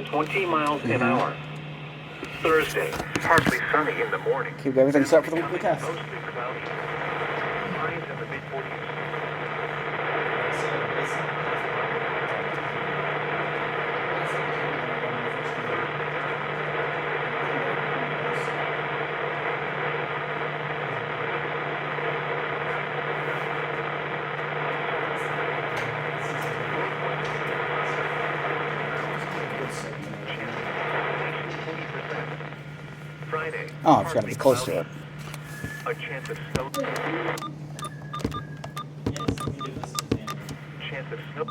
to 20 miles an hour. Thursday, partly sunny in the morning. Keep everything set for the weekly test. Mostly cloudy. Highs in the mid-40s. Friday. Oh, I've got to be close to it. A chance of snow. Chance of snow.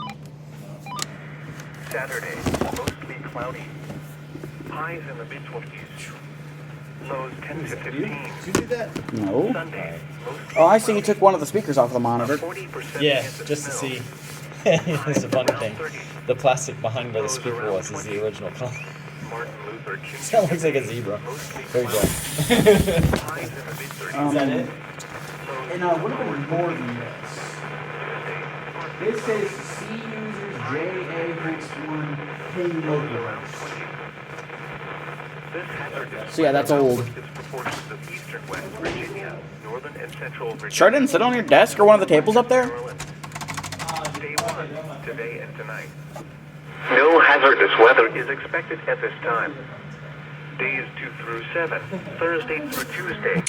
Saturday, mostly cloudy. Highs in the mid-20s. Lows 10 to 15. Did you do that? No. Sunday, mostly Oh, I see you cloudy. took one of the speakers off the A monitor. 40% Yeah, chance of just to snow. see. It's a funny Highs thing. around 30. The plastic behind where the Lows speaker around was is 20. the original color. Martin Luther King. That looks like a zebra. Mostly There you go. cloudy. Highs in the mid-30s. Is that it? And would have been more than this. This says C users JA-1 ping localized. This hazard is So yeah, that's old. proportions of eastern West Virginia, northern and central Virginia. Sure didn't sit on your desk or one of the tables up there? Day 1, today and tonight. No hazardous weather is expected at this time. Days 2 through 7, Thursday through Tuesday.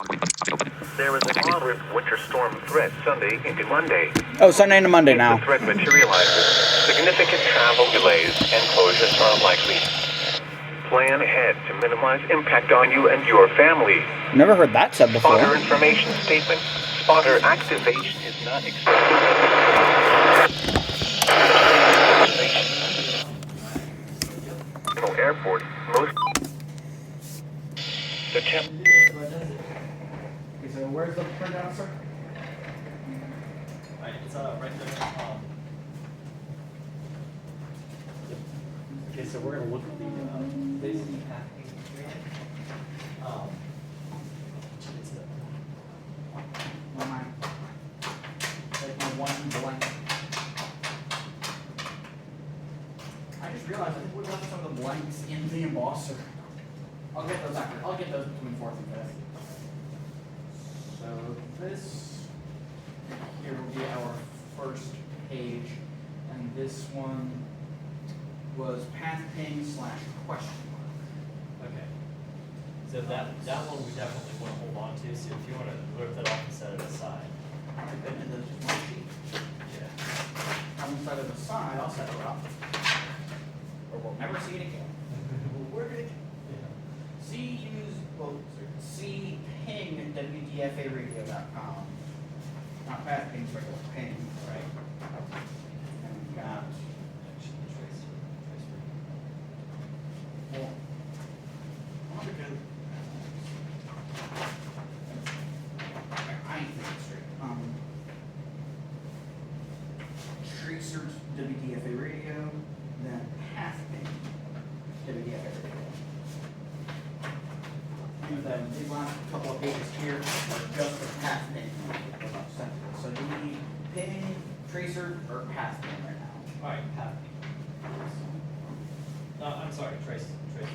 There is a moderate winter storm threat Sunday into Monday. Oh, Sunday into Monday If now. the threat materializes, significant travel delays and closures are likely. Plan ahead to minimize impact on you and your family. Never heard that said before. Spotter information statement. Spotter activation is not expected. Airport, most the temp. Okay, so where's the printout, sir? Right, it's right there. Okay, so we're gonna look at the basically pathing grid. It's the Like my one blank. I just realized I think we left some of the blanks in the embosser. I'll get those after. I'll get those between 4th and 5th. So this here will be our first page, and this one was path ping / question mark. Okay. So that one we definitely want to hold on to. So if you want to rip that off and set it aside. Alright, good. And then just one sheet. Yeah. On the side of the side, I'll set it up. Or we'll never see it again. Where did C ping WDFA radio.com. Not path ping, but ping, right? And we've got well, not because I ain't thinking straight. Tracer WDFA radio, then path ping WDFA radio. And then these last couple of pages here are just the path ping. So do we need ping, tracer, or path ping right now? All right, pathing. I'm sorry, trace. I'm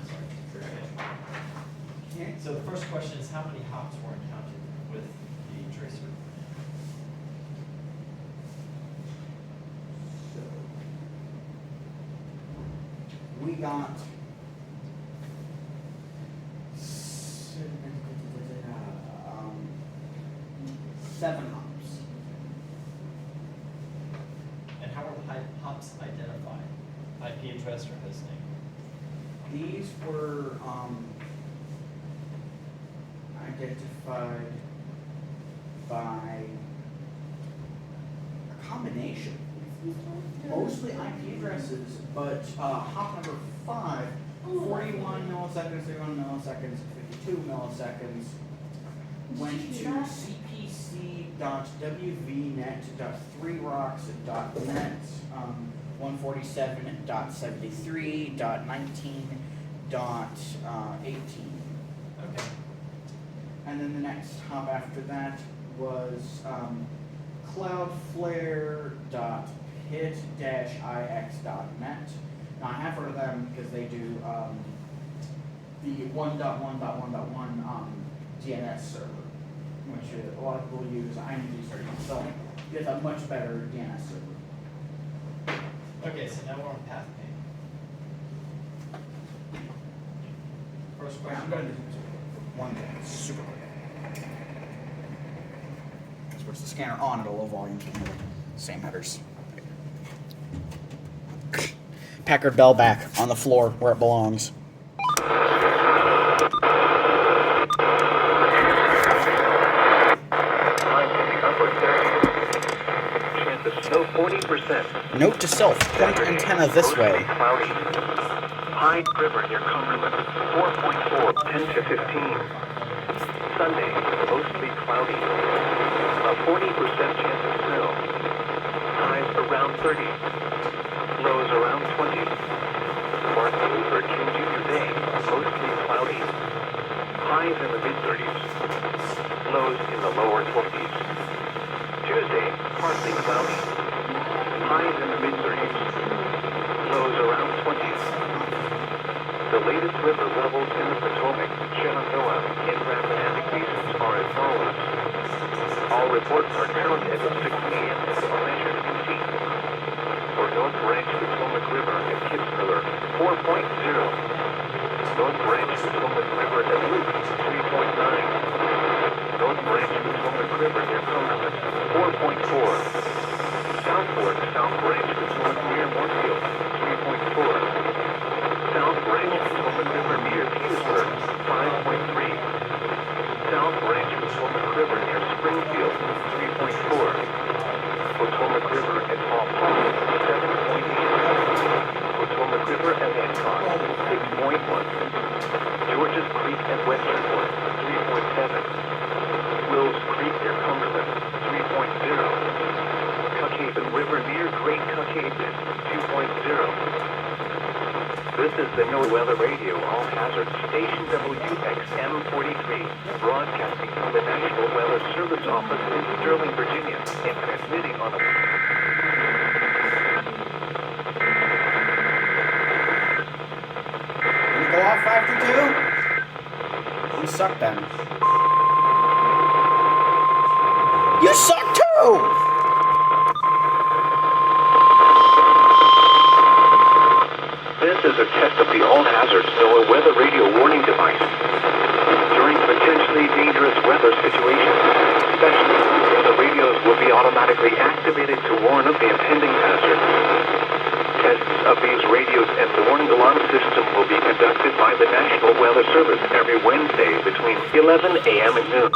sorry. Okay. So the first question is how many hops were encountered with the tracer? So we got 7 hops. And how were the hops identified? IP address or host name? These were identified by a combination. Mostly IP addresses, but hop number 5, 41 milliseconds, 31 milliseconds, 52 milliseconds, went to cpc.wvnet.3rocks.net, 147.73.19.18. Okay. And then the next hop after that was cloudflare.ping hit-ix.net. Now I have heard of them because they do the 1.1.1.1 DNS server, which a lot of people use. I need to start using, so it's a much better DNS server. Okay, so now we're on path pain. First Wait, I'm question. going to do one thing, super quick. Switch the scanner on at a low volume, same headers. Packard Bell back on the floor where it belongs. Chance of snow 40%. Note to self, point antenna this way. Cloudy. High River near Cumberland, 4.4, 10 to 15. Sunday, mostly cloudy. A 40% chance of snow. Highs around 30. Lows around 20. Martin Luther King Jr. Day, mostly cloudy. Highs in the mid-30s. Lows in the lower 20s. Tuesday, partly cloudy. Highs in the mid-30s. Lows around 20. The latest river levels in the Potomac, Shenandoah, and Rappahannock basins are as follows. All reports are current as of 6 a.m. and are measured in feet. For North Branch Potomac River at Kitzmiller, 4.0. North Branch Potomac River at Luke, 3.9. North Branch Potomac River near Cumberland, 4.4. South Fork, South Branch Potomac near Moorfield, 3.4. South Branch Potomac River near Petersburg, 5.3. South Branch Potomac River near Springfield, 3.4. Potomac River at Paw Paw, 7.8. Potomac River at Hancock, 6.1. Georges Creek at Westernport, 3.7. Wills Creek near Cumberland, 3.0. Cuckhaven River near Great Cuckhaven, 2.0. This is the NOAA Weather Radio All Hazards Station WXM43, broadcasting from the National Weather Service Office in Sterling, Virginia, and transmitting on a... Can you go off 5 to 2? You suck then. You suck too! This is a test of the All Hazards NOAA Weather Radio Warning device. During potentially dangerous weather situations, specially weather radios will be automatically activated to warn of the impending hazard. Tests of these radios and the warning alarm system will be conducted by the National Weather Service every Wednesday between 11 a.m. and noon.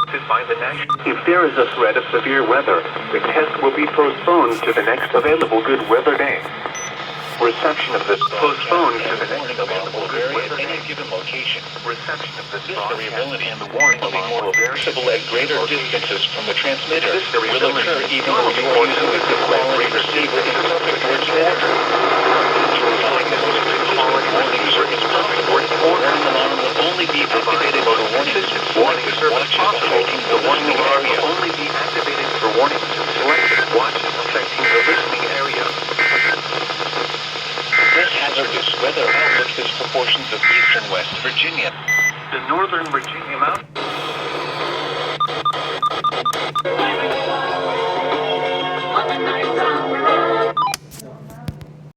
If there is a threat of severe weather, the test will be postponed to the next available good weather day. Reception of this postponed to the next available good weather at any given location. Reception of this variability in the warning will be more variable at greater distances from the transmitter. This will occur even though you are using a good quality receiver in perfect working order. To provide the most quality warning service perfect working order, the alarm will only be activated for warnings to selected watches affecting the listening area. Will only be activated for warnings to selected watches affecting the listening area. This hazardous weather outlook is for portions of eastern West Virginia, the northern Virginia mountains.